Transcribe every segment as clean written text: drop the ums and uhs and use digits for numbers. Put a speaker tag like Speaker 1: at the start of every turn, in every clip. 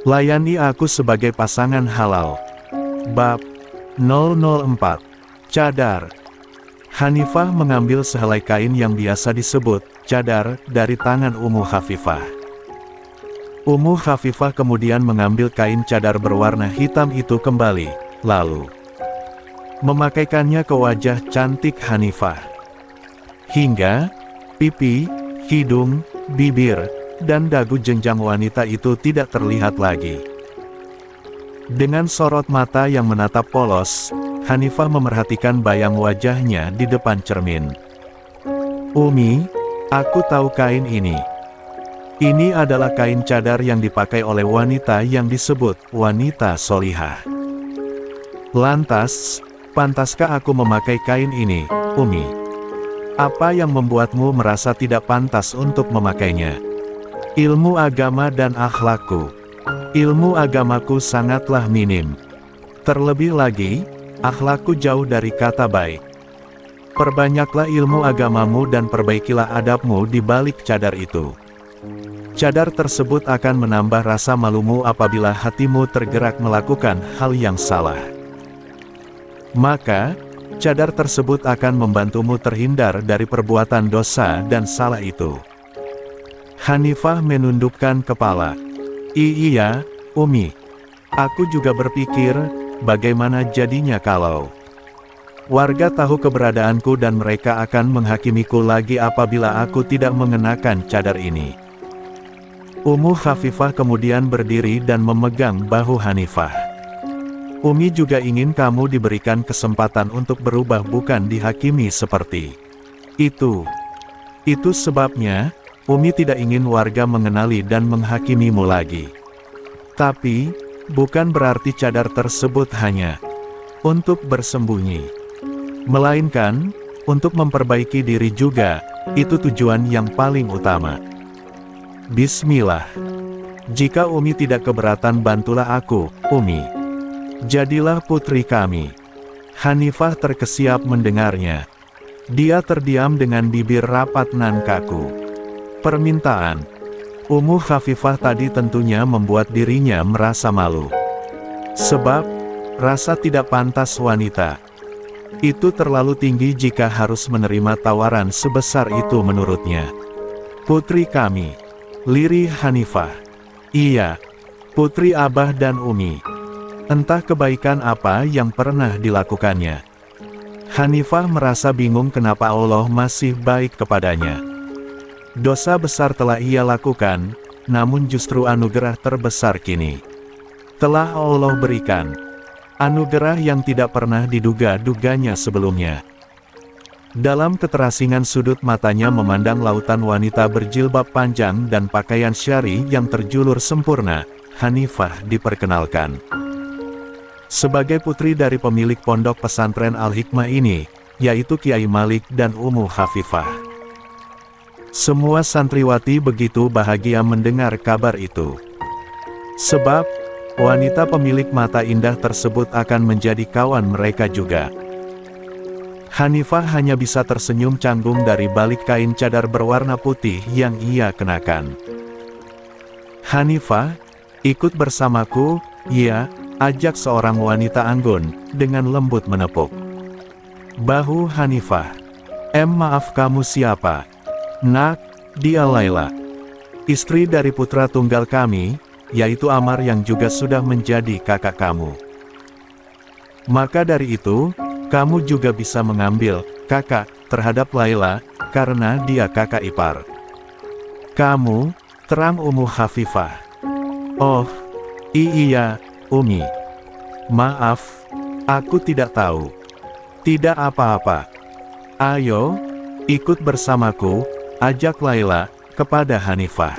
Speaker 1: Layani aku sebagai pasangan halal. Bab 004. Cadar. Hanifah mengambil sehelai kain yang biasa disebut cadar dari tangan Ummu Khafifah. Ummu Khafifah kemudian mengambil kain cadar berwarna hitam itu kembali, lalu memakaikannya ke wajah cantik Hanifah. Hingga pipi, hidung, bibir, dan dagu jenjang wanita itu tidak terlihat lagi. Dengan sorot mata yang menatap polos, Hanifah memerhatikan bayang wajahnya di depan cermin. "Umi, aku tahu kain ini. Ini adalah kain cadar yang dipakai oleh wanita yang disebut wanita solihah. Lantas, pantaskah aku memakai kain ini, Umi? Apa yang membuatmu merasa tidak pantas untuk memakainya?" "Ilmu agama dan akhlakku. Ilmu agamaku sangatlah minim. Terlebih lagi, akhlakku jauh dari kata baik. Perbanyaklah ilmu agamamu dan perbaikilah adabmu di balik cadar itu. Cadar tersebut akan menambah rasa malumu apabila hatimu tergerak melakukan hal yang salah. Maka, cadar tersebut akan membantumu terhindar dari perbuatan dosa dan salah itu." Hanifah menundukkan kepala. "Iya, Umi. Aku juga berpikir, bagaimana jadinya kalau warga tahu keberadaanku dan mereka akan menghakimiku lagi apabila aku tidak mengenakan cadar ini." Ummu Khafifah kemudian berdiri dan memegang bahu Hanifah. "Umi juga ingin kamu diberikan kesempatan untuk berubah, bukan dihakimi seperti itu. Itu sebabnya, Umi tidak ingin warga mengenali dan menghakimimu lagi. Tapi, bukan berarti cadar tersebut hanya untuk bersembunyi. Melainkan, untuk memperbaiki diri juga, itu tujuan yang paling utama. Bismillah. Jika Umi tidak keberatan, bantulah aku, Umi. Jadilah putri kami." Hanifah terkesiap mendengarnya. Dia terdiam dengan bibir rapat nan kaku. Permintaan Ummu Khafifah tadi tentunya membuat dirinya merasa malu. Sebab, rasa tidak pantas wanita itu terlalu tinggi jika harus menerima tawaran sebesar itu menurutnya. "Putri kami," lirih Hanifah. "Iya, putri Abah dan Umi. Entah kebaikan apa yang pernah dilakukannya." Hanifah merasa bingung kenapa Allah masih baik kepadanya. Dosa besar telah ia lakukan, namun justru anugerah terbesar kini telah Allah berikan. Anugerah yang tidak pernah diduga-duganya sebelumnya. Dalam keterasingan sudut matanya memandang lautan wanita berjilbab panjang dan pakaian syari yang terjulur sempurna, Hanifah diperkenalkan sebagai putri dari pemilik pondok pesantren Al-Hikmah ini, yaitu Kiai Malik dan Ummu Khafifah. Semua santriwati begitu bahagia mendengar kabar itu. Sebab, wanita pemilik mata indah tersebut akan menjadi kawan mereka juga. Hanifah hanya bisa tersenyum canggung dari balik kain cadar berwarna putih yang ia kenakan. "Hanifah, ikut bersamaku, ya," ajak seorang wanita anggun, dengan lembut menepuk bahu Hanifah. Maaf, kamu siapa?" "Nak, dia Laila. Istri dari putra tunggal kami, yaitu Amar yang juga sudah menjadi kakak kamu. Maka dari itu, kamu juga bisa mengambil kakak terhadap Laila, karena dia kakak ipar kamu," terang Ummu Khafifah. "Oh, iya, Umi. Maaf, aku tidak tahu." "Tidak apa-apa. Ayo, ikut bersamaku," ajak Laila kepada Hanifah.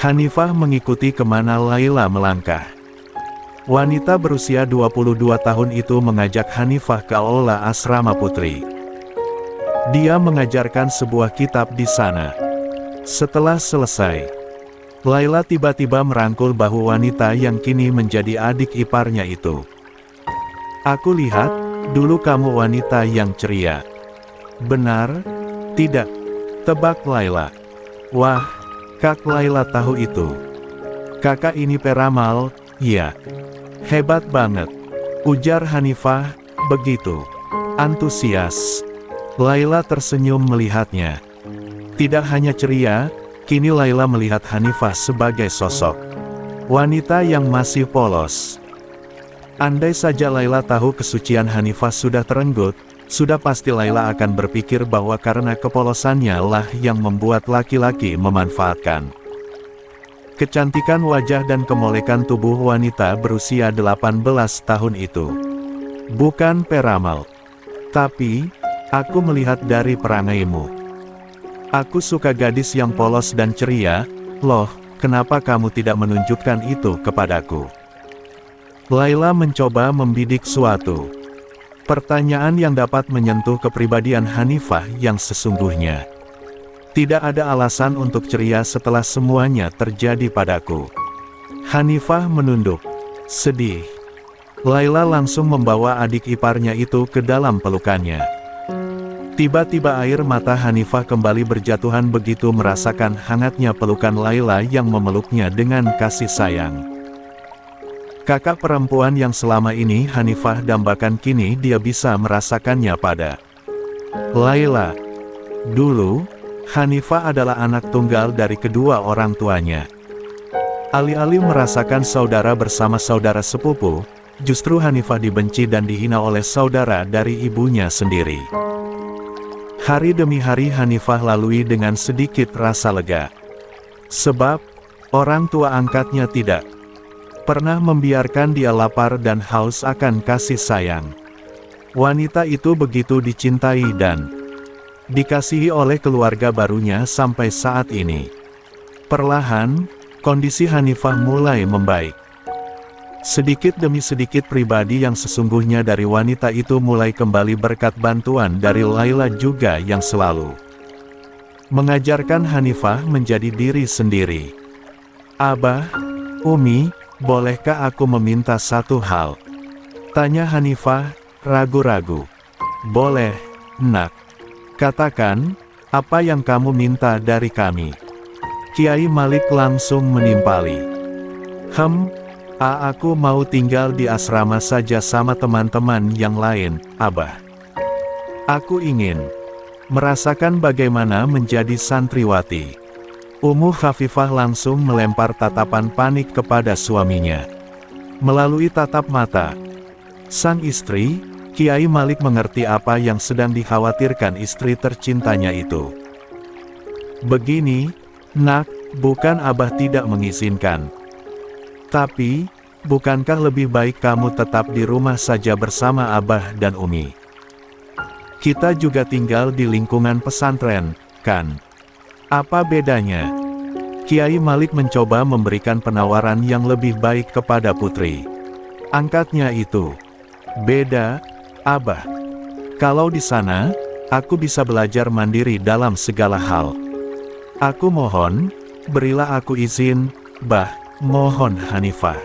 Speaker 1: Hanifah mengikuti kemana Laila melangkah. Wanita berusia 22 tahun itu mengajak Hanifah ke aula asrama putri. Dia mengajarkan sebuah kitab di sana. Setelah selesai, Laila tiba-tiba merangkul bahu wanita yang kini menjadi adik iparnya itu. "Aku lihat, dulu kamu wanita yang ceria. Benar, tidak?" tebak Laila. "Wah, Kak Laila tahu itu. Kakak ini peramal, ya. Hebat banget, ujar Hanifah, begitu antusias. Laila tersenyum melihatnya. Tidak hanya ceria, kini Laila melihat Hanifah sebagai sosok wanita yang masih polos. Andai saja Laila tahu kesucian Hanifah sudah terenggut, sudah pasti Laila akan berpikir bahwa karena kepolosannya lah yang membuat laki-laki memanfaatkan kecantikan wajah dan kemolekan tubuh wanita berusia 18 tahun itu. Bukan peramal. Tapi, aku melihat dari perangaimu. Aku suka gadis yang polos dan ceria. Loh, kenapa kamu tidak menunjukkan itu kepadaku? Laila mencoba membidik suatu pertanyaan yang dapat menyentuh kepribadian Hanifah yang sesungguhnya. Tidak ada alasan untuk ceria setelah semuanya terjadi padaku. Hanifah menunduk, sedih. Laila langsung membawa adik iparnya itu ke dalam pelukannya. Tiba-tiba air mata Hanifah kembali berjatuhan begitu merasakan hangatnya pelukan Laila yang memeluknya dengan kasih sayang. Kakak perempuan yang selama ini Hanifah dambakan kini dia bisa merasakannya pada Laila. Dulu, Hanifah adalah anak tunggal dari kedua orang tuanya. Alih-alih merasakan saudara bersama saudara sepupu, justru Hanifah dibenci dan dihina oleh saudara dari ibunya sendiri. Hari demi hari Hanifah lalui dengan sedikit rasa lega. Sebab, orang tua angkatnya tidak pernah membiarkan dia lapar dan haus akan kasih sayang. Wanita itu begitu dicintai dan dikasihi oleh keluarga barunya sampai saat ini. Perlahan, kondisi Hanifah mulai membaik. Sedikit demi sedikit pribadi yang sesungguhnya dari wanita itu mulai kembali berkat bantuan dari Laila juga yang selalu mengajarkan Hanifah menjadi diri sendiri. Abah, Umi, bolehkah aku meminta satu hal? Tanya Hanifah, ragu-ragu. Boleh, nak. Katakan, apa yang kamu minta dari kami? Kiai Malik langsung menimpali. Aku mau tinggal di asrama saja sama teman-teman yang lain, Abah. Aku ingin merasakan bagaimana menjadi santriwati. Ummu Khafifah langsung melempar tatapan panik kepada suaminya. Melalui tatap mata sang istri, Kiai Malik mengerti apa yang sedang dikhawatirkan istri tercintanya itu. Begini, nak, bukan Abah tidak mengizinkan. Tapi, bukankah lebih baik kamu tetap di rumah saja bersama Abah dan Umi? Kita juga tinggal di lingkungan pesantren, kan? Apa bedanya? Kiai Malik mencoba memberikan penawaran yang lebih baik kepada putri angkatnya itu. Beda, Abah. Kalau di sana, aku bisa belajar mandiri dalam segala hal. Aku mohon, berilah aku izin, Bah. Mohon Hanifah.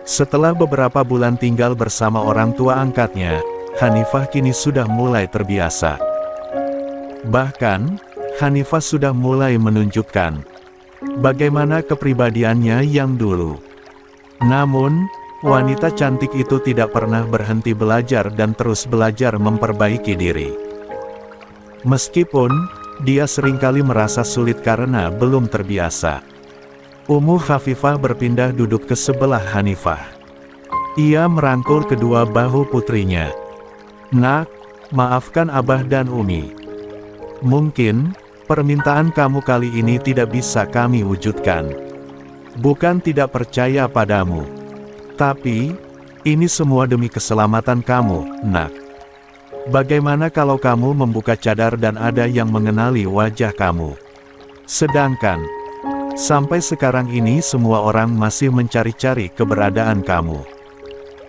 Speaker 1: Setelah beberapa bulan tinggal bersama orang tua angkatnya, Hanifah kini sudah mulai terbiasa. Bahkan, Hanifah sudah mulai menunjukkan bagaimana kepribadiannya yang dulu. Namun, wanita cantik itu tidak pernah berhenti belajar dan terus belajar memperbaiki diri. Meskipun, dia seringkali merasa sulit karena belum terbiasa. Ummu Khafifah berpindah duduk ke sebelah Hanifah. Ia merangkul kedua bahu putrinya. Nak, maafkan Abah dan Umi. Mungkin, permintaan kamu kali ini tidak bisa kami wujudkan. Bukan tidak percaya padamu. Tapi, ini semua demi keselamatan kamu, nak. Bagaimana kalau kamu membuka cadar dan ada yang mengenali wajah kamu? Sedangkan, sampai sekarang ini semua orang masih mencari-cari keberadaan kamu.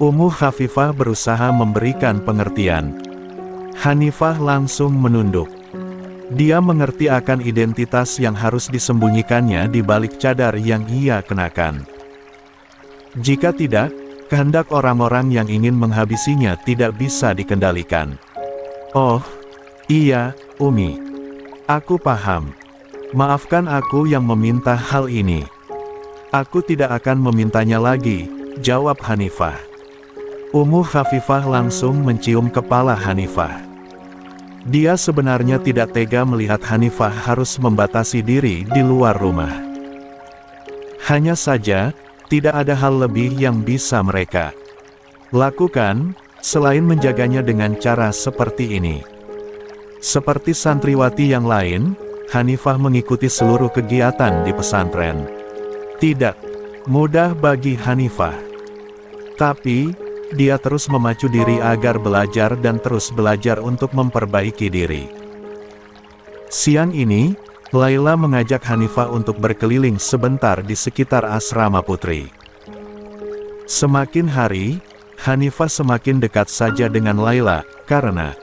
Speaker 1: Ummu Khafifah berusaha memberikan pengertian. Hanifah langsung menunduk. Dia mengerti akan identitas yang harus disembunyikannya di balik cadar yang ia kenakan. Jika tidak, kehendak orang-orang yang ingin menghabisinya tidak bisa dikendalikan. Oh, iya, Umi. Aku paham. Maafkan aku yang meminta hal ini. Aku tidak akan memintanya lagi, jawab Hanifah. Ummu Khafifah langsung mencium kepala Hanifah. Dia sebenarnya tidak tega melihat Hanifah harus membatasi diri di luar rumah. Hanya saja, tidak ada hal lebih yang bisa mereka lakukan, selain menjaganya dengan cara seperti ini. Seperti santriwati yang lain, Hanifah mengikuti seluruh kegiatan di pesantren. Tidak mudah bagi Hanifah. Tapi, dia terus memacu diri agar belajar dan terus belajar untuk memperbaiki diri. Siang ini, Laila mengajak Hanifah untuk berkeliling sebentar di sekitar asrama putri. Semakin hari, Hanifah semakin dekat saja dengan Laila, karena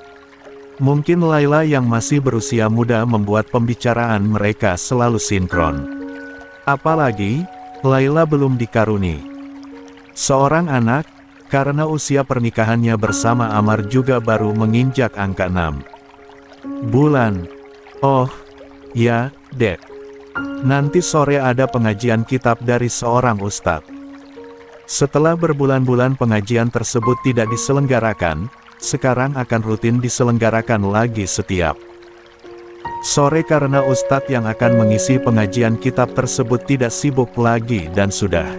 Speaker 1: mungkin Laila yang masih berusia muda membuat pembicaraan mereka selalu sinkron. Apalagi, Laila belum dikaruni seorang anak, karena usia pernikahannya bersama Amar juga baru menginjak angka 6 bulan. Oh, ya, Dek. Nanti sore ada pengajian kitab dari seorang ustadz. Setelah berbulan-bulan pengajian tersebut tidak diselenggarakan, sekarang akan rutin diselenggarakan lagi setiap sore karena ustadz yang akan mengisi pengajian kitab tersebut tidak sibuk lagi dan sudah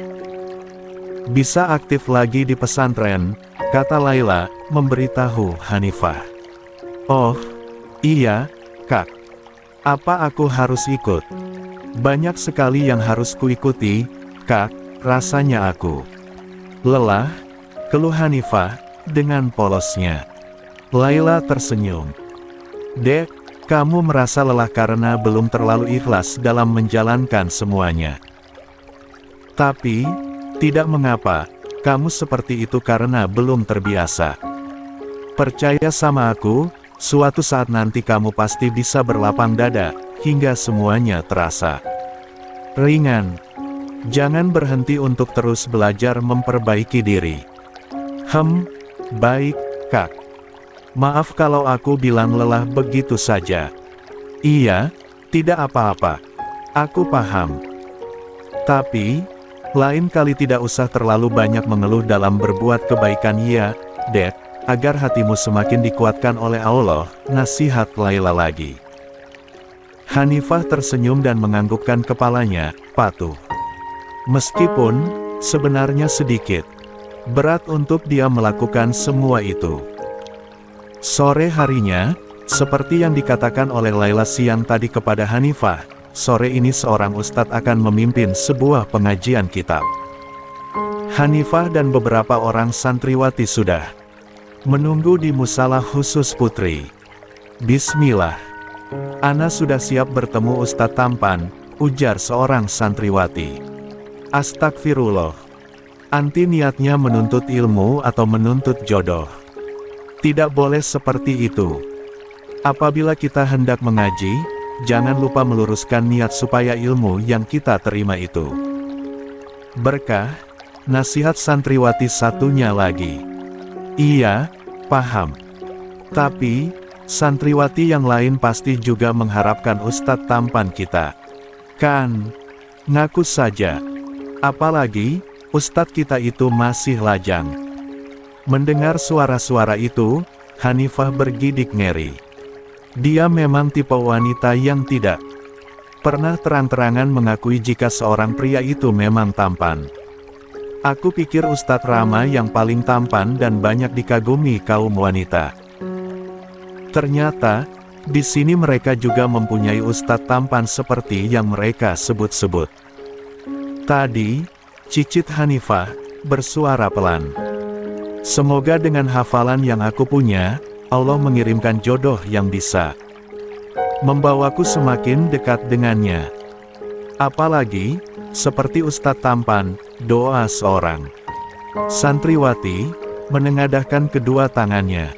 Speaker 1: bisa aktif lagi di pesantren, kata Laila, memberitahu Hanifah. Oh, iya, Kak. Apa aku harus ikut? Banyak sekali yang harus kuikuti, Kak, rasanya aku lelah, keluh Hanifah, dengan polosnya. Laila tersenyum. Dek, kamu merasa lelah karena belum terlalu ikhlas dalam menjalankan semuanya. Tapi, tidak mengapa, kamu seperti itu karena belum terbiasa. Percaya sama aku, suatu saat nanti kamu pasti bisa berlapang dada, hingga semuanya terasa ringan. Jangan berhenti untuk terus belajar memperbaiki diri. Baik, Kak. Maaf kalau aku bilang lelah begitu saja. Iya, tidak apa-apa. Aku paham. Tapi, lain kali tidak usah terlalu banyak mengeluh dalam berbuat kebaikan ya, Dek. Agar hatimu semakin dikuatkan oleh Allah, nasihat Laila lagi. Hanifah tersenyum dan menganggukkan kepalanya, patuh. Meskipun, sebenarnya sedikit berat untuk dia melakukan semua itu. Sore harinya, seperti yang dikatakan oleh Laila siang tadi kepada Hanifah, sore ini seorang ustadz akan memimpin sebuah pengajian kitab. Hanifah dan beberapa orang santriwati sudah menunggu di musala khusus putri. Bismillah. Ana sudah siap bertemu Ustadz tampan, ujar seorang santriwati. Astagfirullah. Anti niatnya menuntut ilmu atau menuntut jodoh. Tidak boleh seperti itu. Apabila kita hendak mengaji, jangan lupa meluruskan niat supaya ilmu yang kita terima itu berkah. Nasihat santriwati satunya lagi. Iya, paham. Tapi, santriwati yang lain pasti juga mengharapkan ustadz tampan kita. Kan? Ngaku saja. Apalagi, ustadz kita itu masih lajang. Mendengar suara-suara itu, Hanifah bergidik ngeri. Dia memang tipe wanita yang tidak pernah terang-terangan mengakui jika seorang pria itu memang tampan. Aku pikir Ustadz Rama yang paling tampan dan banyak dikagumi kaum wanita. Ternyata, di sini mereka juga mempunyai ustadz tampan seperti yang mereka sebut-sebut. Tadi, cicit Hanifah bersuara pelan. Semoga dengan hafalan yang aku punya, Allah mengirimkan jodoh yang bisa membawaku semakin dekat dengannya. Apalagi, seperti ustadz tampan, doa seorang santriwati, menengadahkan kedua tangannya.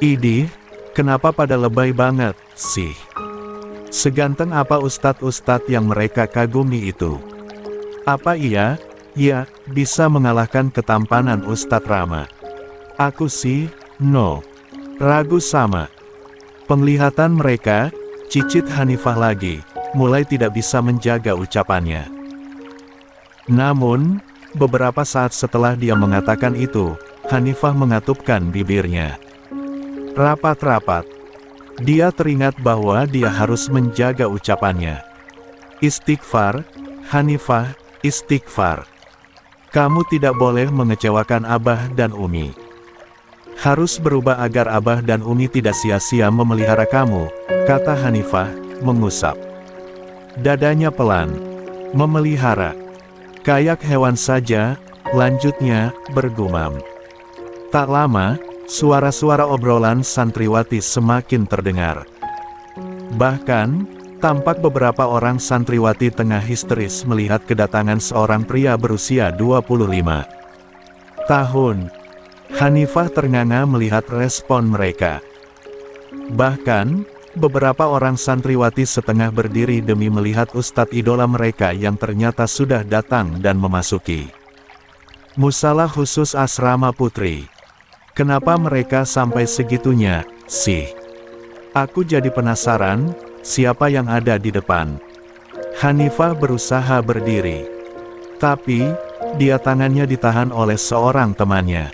Speaker 1: Idih, kenapa pada lebay banget, sih? Seganteng apa ustadz-ustadz yang mereka kagumi itu? Apa iya, ya, bisa mengalahkan ketampanan Ustadz Rama? Aku sih, no. Ragu sama penglihatan mereka, cicit Hanifah lagi, mulai tidak bisa menjaga ucapannya. Namun, beberapa saat setelah dia mengatakan itu, Hanifah mengatupkan bibirnya rapat-rapat. Dia teringat bahwa dia harus menjaga ucapannya. Istighfar, Hanifah, istighfar. Kamu tidak boleh mengecewakan Abah dan Umi. Harus berubah agar Abah dan Umi tidak sia-sia memelihara kamu, kata Hanifah, mengusap dadanya pelan. Memelihara. Kayak hewan saja, lanjutnya, bergumam. Tak lama, suara-suara obrolan santriwati semakin terdengar. Bahkan, tampak beberapa orang santriwati tengah histeris melihat kedatangan seorang pria berusia 25 tahun. Hanifah ternganga melihat respon mereka. Bahkan, beberapa orang santriwati setengah berdiri demi melihat ustadz idola mereka yang ternyata sudah datang dan memasuki musalah khusus asrama putri. Kenapa mereka sampai segitunya, sih? Aku jadi penasaran, siapa yang ada di depan? Hanifah berusaha berdiri. Tapi, tangannya ditahan oleh seorang temannya.